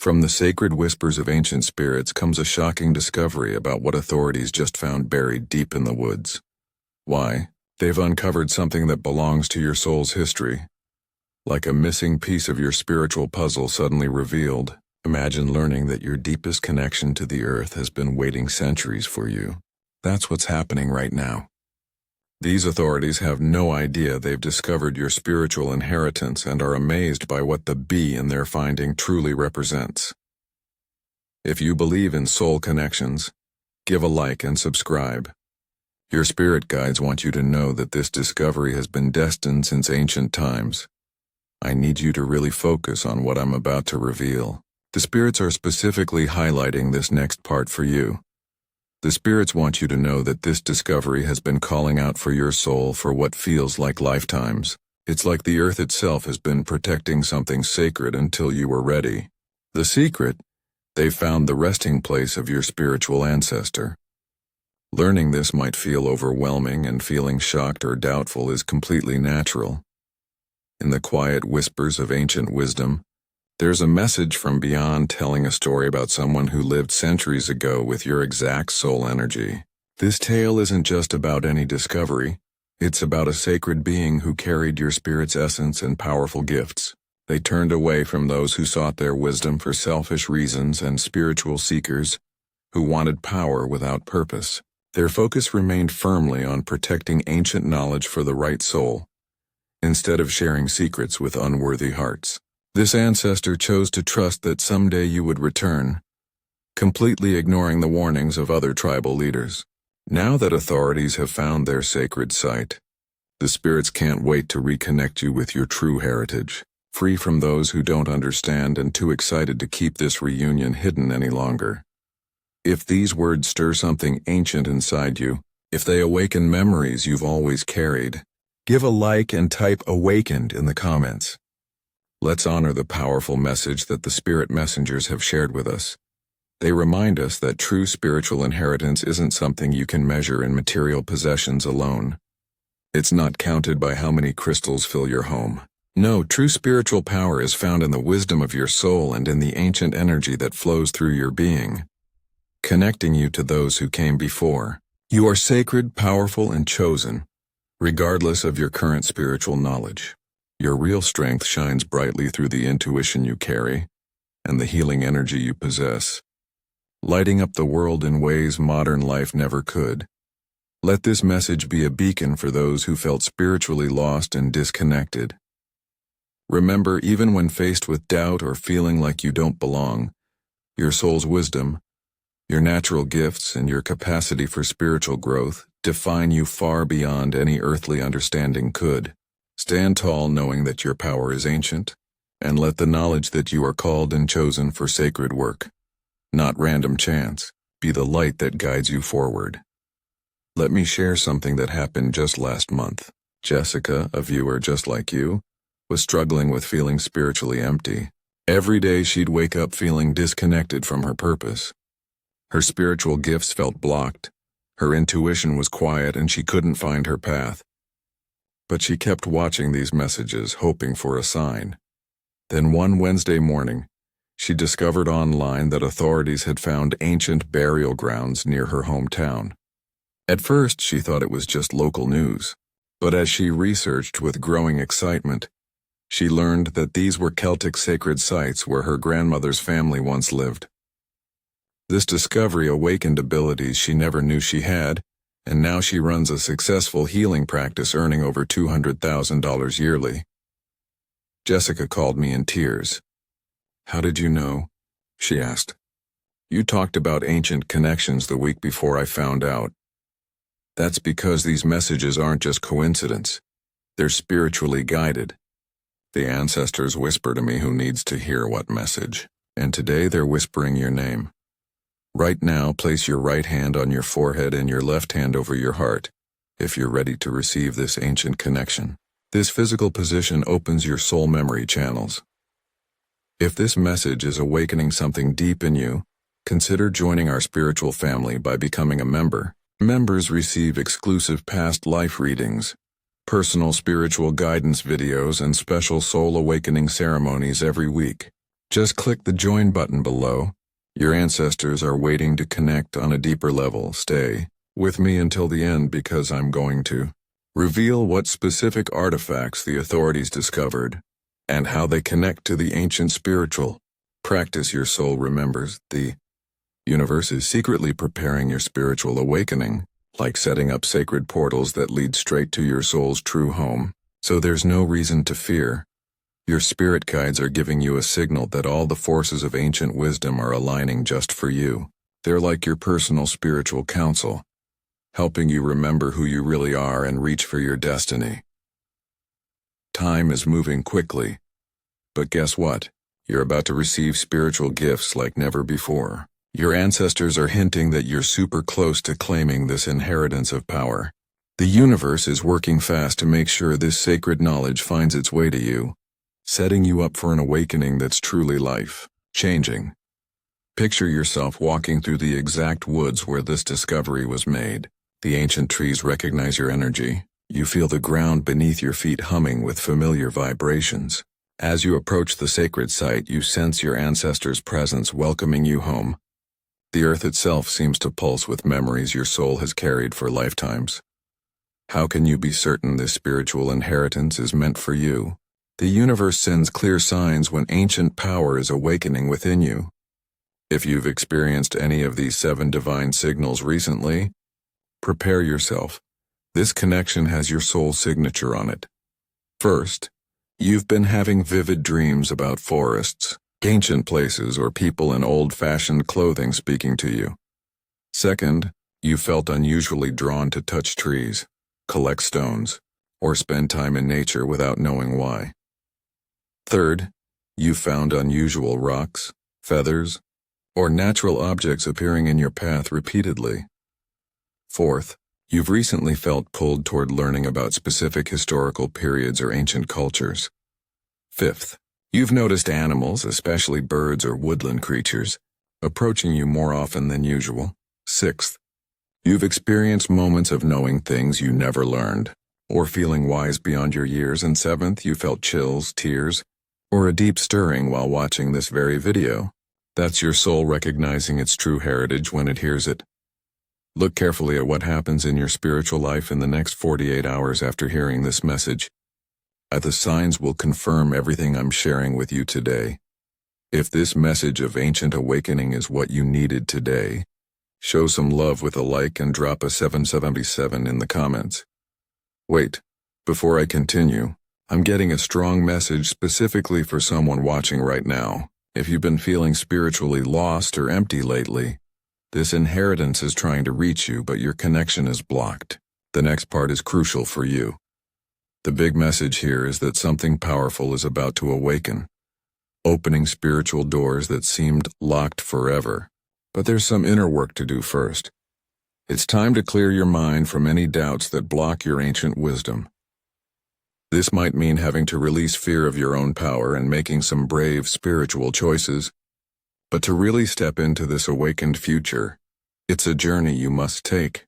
From the sacred whispers of ancient spirits comes a shocking discovery about what authorities just found buried deep in the woods. Why? They've uncovered something that belongs to your soul's history. Like a missing piece of your spiritual puzzle suddenly revealed. Imagine learning that your deepest connection to the earth has been waiting centuries for you. That's what's happening right now. These authorities have no idea they've discovered your spiritual inheritance and are amazed by what the bee in their finding truly represents. If you believe in soul connections, give a like and subscribe. Your spirit guides want you to know that this discovery has been destined since ancient times. I need you to really focus on what I'm about to reveal. The spirits are specifically highlighting this next part for you. The spirits want you to know that this discovery has been calling out for your soul for what feels like lifetimes. It's like the earth itself has been protecting something sacred until you were ready. The secret? They've found the resting place of your spiritual ancestor. Learning this might feel overwhelming, and feeling shocked or doubtful is completely natural. In the quiet whispers of ancient wisdom, there's a message from beyond telling a story about someone who lived centuries ago with your exact soul energy. This tale isn't just about any discovery, it's about a sacred being who carried your spirit's essence and powerful gifts. They turned away from those who sought their wisdom for selfish reasons and spiritual seekers who wanted power without purpose. Their focus remained firmly on protecting ancient knowledge for the right soul, instead of sharing secrets with unworthy hearts. This ancestor chose to trust that someday you would return, completely ignoring the warnings of other tribal leaders. Now that authorities have found their sacred site, the spirits can't wait to reconnect you with your true heritage, free from those who don't understand and too excited to keep this reunion hidden any longer. If these words stir something ancient inside you, if they awaken memories you've always carried, give a like and type "awakened" in the comments. Let's honor the powerful message that the spirit messengers have shared with us. They remind us that true spiritual inheritance isn't something you can measure in material possessions alone. It's not counted by how many crystals fill your home. No, true spiritual power is found in the wisdom of your soul and in the ancient energy that flows through your being, connecting you to those who came before. You are sacred, powerful, and chosen, regardless of your current spiritual knowledge. Your real strength shines brightly through the intuition you carry and the healing energy you possess, lighting up the world in ways modern life never could. Let this message be a beacon for those who felt spiritually lost and disconnected. Remember, even when faced with doubt or feeling like you don't belong, your soul's wisdom, your natural gifts, and your capacity for spiritual growth define you far beyond any earthly understanding could. Stand tall knowing that your power is ancient, and let the knowledge that you are called and chosen for sacred work, not random chance, be the light that guides you forward. Let me share something that happened just last month. Jessica, a viewer just like you, was struggling with feeling spiritually empty. Every day she'd wake up feeling disconnected from her purpose. Her spiritual gifts felt blocked, her intuition was quiet, and she couldn't find her path. But she kept watching these messages, hoping for a sign. Then one Wednesday morning, she discovered online that authorities had found ancient burial grounds near her hometown. At first, she thought it was just local news, but as she researched with growing excitement, she learned that these were Celtic sacred sites where her grandmother's family once lived. This discovery awakened abilities she never knew she had, and now she runs a successful healing practice earning over $200,000 yearly. Jessica called me in tears. "How did you know?" she asked. "You talked about ancient connections the week before I found out." That's because these messages aren't just coincidence. They're spiritually guided. The ancestors whisper to me who needs to hear what message, and today they're whispering your name. Right now, place your right hand on your forehead and your left hand over your heart, if you're ready to receive this ancient connection. This physical position opens your soul memory channels. If this message is awakening something deep in you, consider joining our spiritual family by becoming a member. Members receive exclusive past life readings, personal spiritual guidance videos, and special soul awakening ceremonies every week. Just click the join button below. Your ancestors are waiting to connect on a deeper level. Stay with me until the end because I'm going to reveal what specific artifacts the authorities discovered and how they connect to the ancient spiritual practice your soul remembers. The universe is secretly preparing your spiritual awakening, like setting up sacred portals that lead straight to your soul's true home. So there's no reason to fear. Your spirit guides are giving you a signal that all the forces of ancient wisdom are aligning just for you. They're like your personal spiritual counsel, helping you remember who you really are and reach for your destiny. Time is moving quickly, but guess what? You're about to receive spiritual gifts like never before. Your ancestors are hinting that you're super close to claiming this inheritance of power. The universe is working fast to make sure this sacred knowledge finds its way to you, setting you up for an awakening that's truly life-changing. Picture yourself walking through the exact woods where this discovery was made. The ancient trees recognize your energy. You feel the ground beneath your feet humming with familiar vibrations. As you approach the sacred site, you sense your ancestors' presence welcoming you home. The earth itself seems to pulse with memories your soul has carried for lifetimes. How can you be certain this spiritual inheritance is meant for you? The universe sends clear signs when ancient power is awakening within you. If you've experienced any of these 7 divine signals recently, prepare yourself. This connection has your soul signature on it. First, you've been having vivid dreams about forests, ancient places, or people in old-fashioned clothing speaking to you. Second, you felt unusually drawn to touch trees, collect stones, or spend time in nature without knowing why. Third, you found unusual rocks, feathers, or natural objects appearing in your path repeatedly. Fourth, you've recently felt pulled toward learning about specific historical periods or ancient cultures. Fifth, you've noticed animals, especially birds or woodland creatures, approaching you more often than usual. Sixth, you've experienced moments of knowing things you never learned, or feeling wise beyond your years. And seventh, you felt chills, tears, or a deep stirring while watching this very video. That's your soul recognizing its true heritage when it hears it. Look carefully at what happens in your spiritual life in the next 48 hours after hearing this message. The signs will confirm everything I'm sharing with you today. If this message of ancient awakening is what you needed today, show some love with a like and drop a 777 in the comments. Wait, before I continue, I'm getting a strong message specifically for someone watching right now. If you've been feeling spiritually lost or empty lately, this inheritance is trying to reach you, but your connection is blocked. The next part is crucial for you. The big message here is that something powerful is about to awaken, opening spiritual doors that seemed locked forever. But there's some inner work to do first. It's time to clear your mind from any doubts that block your ancient wisdom. This might mean having to release fear of your own power and making some brave spiritual choices. But to really step into this awakened future, it's a journey you must take.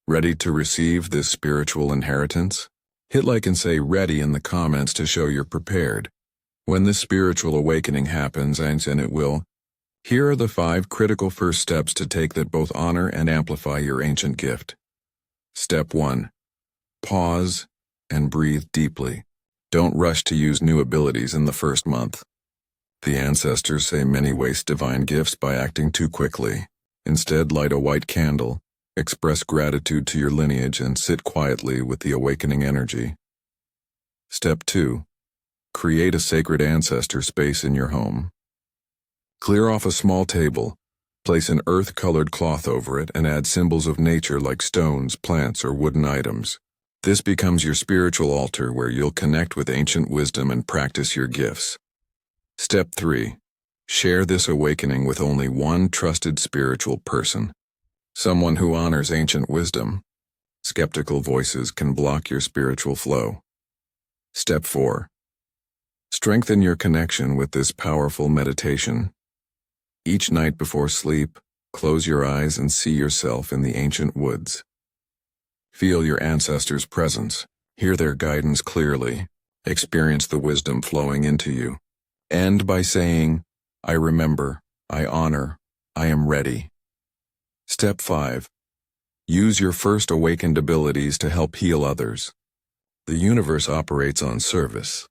Ready to receive this spiritual inheritance? Hit like and say ready in the comments to show you're prepared. When this spiritual awakening happens, and it will, here are the 5 critical first steps to take that both honor and amplify your ancient gift. Step 1. Pause and breathe deeply. Don't rush to use new abilities in the first month. The ancestors say many waste divine gifts by acting too quickly. Instead, light a white candle, express gratitude to your lineage, and sit quietly with the awakening energy. Step 2. Create a sacred ancestor space in your home. Clear off a small table, place an earth-colored cloth over it, and add symbols of nature like stones, plants, or wooden items. This becomes your spiritual altar where you'll connect with ancient wisdom and practice your gifts. Step 3. Share this awakening with only one trusted spiritual person, someone who honors ancient wisdom. Skeptical voices can block your spiritual flow. Step 4. Strengthen your connection with this powerful meditation. Each night before sleep, close your eyes and see yourself in the ancient woods. Feel your ancestors' presence, hear their guidance clearly, experience the wisdom flowing into you. End by saying, I remember, I honor, I am ready. Step 5. Use your first awakened abilities to help heal others. The universe operates on service.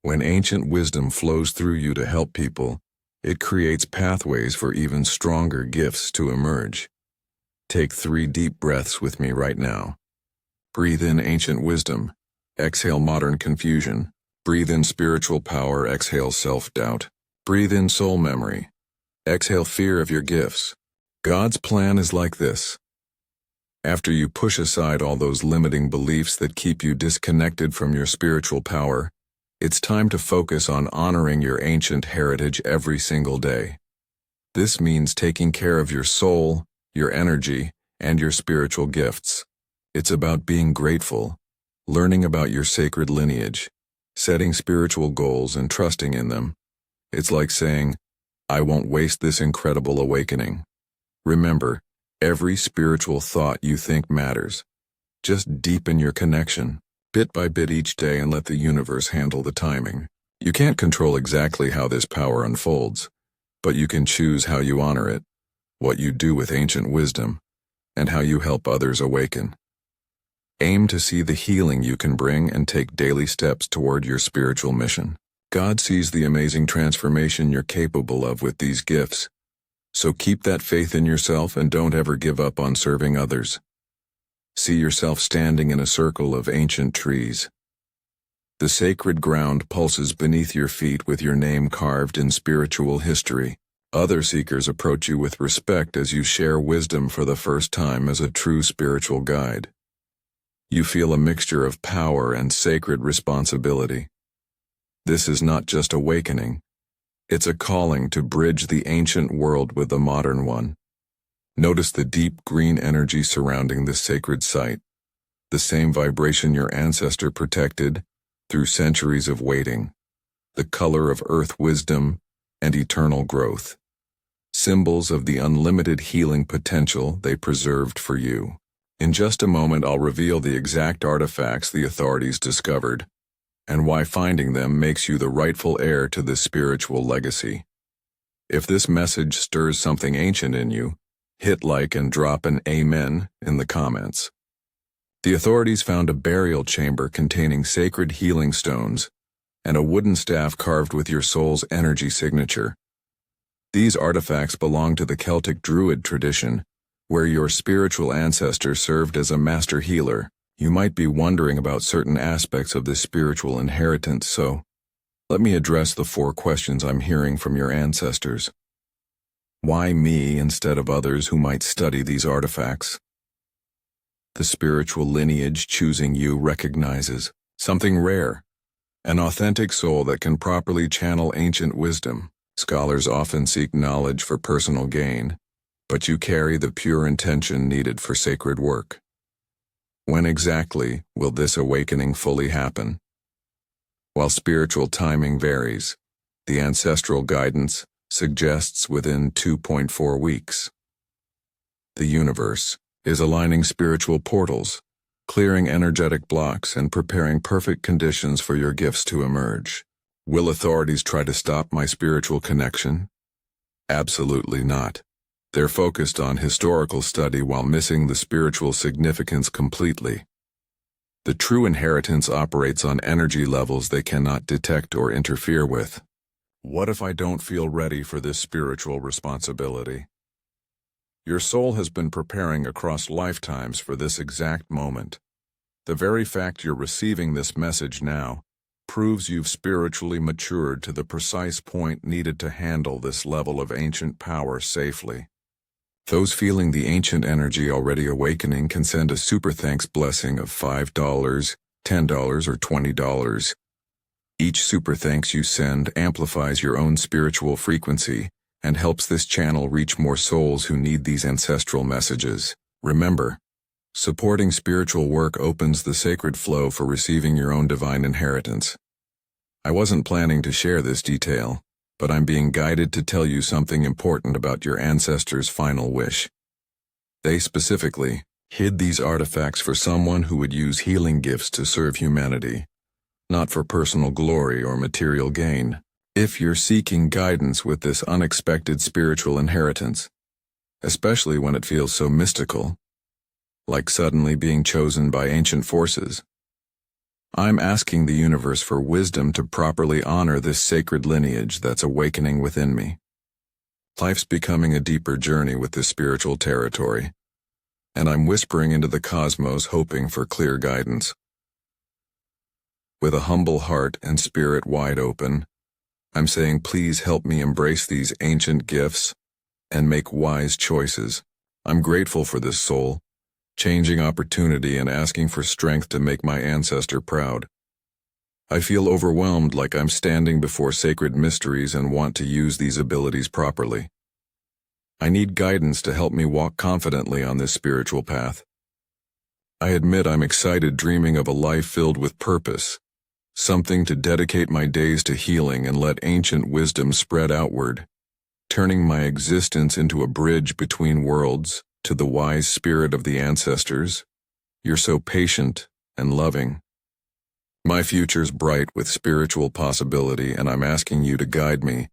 When ancient wisdom flows through you to help people, it creates pathways for even stronger gifts to emerge. Take 3 deep breaths with me right now. Breathe in ancient wisdom. Exhale modern confusion. Breathe in spiritual power. Exhale self-doubt. Breathe in soul memory. Exhale fear of your gifts. God's plan is like this. After you push aside all those limiting beliefs that keep you disconnected from your spiritual power, it's time to focus on honoring your ancient heritage every single day. This means taking care of your soul, your energy, and your spiritual gifts. It's about being grateful, learning about your sacred lineage, setting spiritual goals and trusting in them. It's like saying, I won't waste this incredible awakening. Remember, every spiritual thought you think matters. Just deepen your connection, bit by bit each day, and let the universe handle the timing. You can't control exactly how this power unfolds, but you can choose how you honor it, what you do with ancient wisdom, and how you help others awaken. Aim to see the healing you can bring and take daily steps toward your spiritual mission. God sees the amazing transformation you're capable of with these gifts. So keep that faith in yourself and don't ever give up on serving others. See yourself standing in a circle of ancient trees. The sacred ground pulses beneath your feet with your name carved in spiritual history. Other seekers approach you with respect as you share wisdom for the first time as a true spiritual guide. You feel a mixture of power and sacred responsibility. This is not just awakening. It's a calling to bridge the ancient world with the modern one. Notice the deep green energy surrounding this sacred site, the same vibration your ancestor protected through centuries of waiting, the color of earth wisdom and eternal growth, symbols of the unlimited healing potential they preserved for you. In just a moment, I'll reveal the exact artifacts the authorities discovered, and why finding them makes you the rightful heir to this spiritual legacy. If this message stirs something ancient in you, hit like and drop an amen in the comments. The authorities found a burial chamber containing sacred healing stones and a wooden staff carved with your soul's energy signature. These artifacts belong to the Celtic Druid tradition, where your spiritual ancestor served as a master healer. You might be wondering about certain aspects of this spiritual inheritance, so let me address the 4 questions I'm hearing from your ancestors. Why me instead of others who might study these artifacts? The spiritual lineage choosing you recognizes something rare, an authentic soul that can properly channel ancient wisdom. Scholars often seek knowledge for personal gain, but you carry the pure intention needed for sacred work. When exactly will this awakening fully happen? While spiritual timing varies, the ancestral guidance suggests within 2.4 weeks. The universe is aligning spiritual portals, clearing energetic blocks, and preparing perfect conditions for your gifts to emerge. Will authorities try to stop my spiritual connection? Absolutely not. They're focused on historical study while missing the spiritual significance completely. The true inheritance operates on energy levels they cannot detect or interfere with. What if I don't feel ready for this spiritual responsibility? Your soul has been preparing across lifetimes for this exact moment. The very fact you're receiving this message now proves you've spiritually matured to the precise point needed to handle this level of ancient power safely. Those feeling the ancient energy already awakening can send a super thanks blessing of $5, $10, or $20. Each super thanks you send amplifies your own spiritual frequency and helps this channel reach more souls who need these ancestral messages. Remember, supporting spiritual work opens the sacred flow for receiving your own divine inheritance. I wasn't planning to share this detail, but I'm being guided to tell you something important about your ancestors' final wish. They specifically hid these artifacts for someone who would use healing gifts to serve humanity, not for personal glory or material gain. If you're seeking guidance with this unexpected spiritual inheritance, especially when it feels so mystical, like suddenly being chosen by ancient forces, I'm asking the universe for wisdom to properly honor this sacred lineage that's awakening within me. Life's becoming a deeper journey with this spiritual territory, and I'm whispering into the cosmos hoping for clear guidance. With a humble heart and spirit wide open, I'm saying please help me embrace these ancient gifts and make wise choices. I'm grateful for this soul, changing opportunity and asking for strength to make my ancestor proud. I feel overwhelmed like I'm standing before sacred mysteries and want to use these abilities properly. I need guidance to help me walk confidently on this spiritual path. I admit I'm excited dreaming of a life filled with purpose, something to dedicate my days to healing and let ancient wisdom spread outward, turning my existence into a bridge between worlds. To the wise spirit of the ancestors, you're so patient and loving. My future's bright with spiritual possibility, and I'm asking you to guide me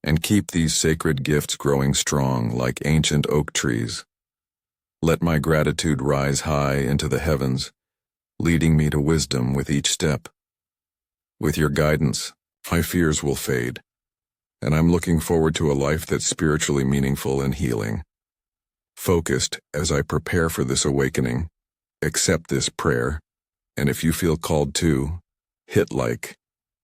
and keep these sacred gifts growing strong like ancient oak trees. Let my gratitude rise high into the heavens, leading me to wisdom with each step. With your guidance, my fears will fade, and I'm looking forward to a life that's spiritually meaningful and healing. Focused as I prepare for this awakening, accept this prayer, and if you feel called to, hit like,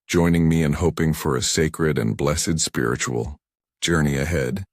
joining me in hoping for a sacred and blessed spiritual journey ahead.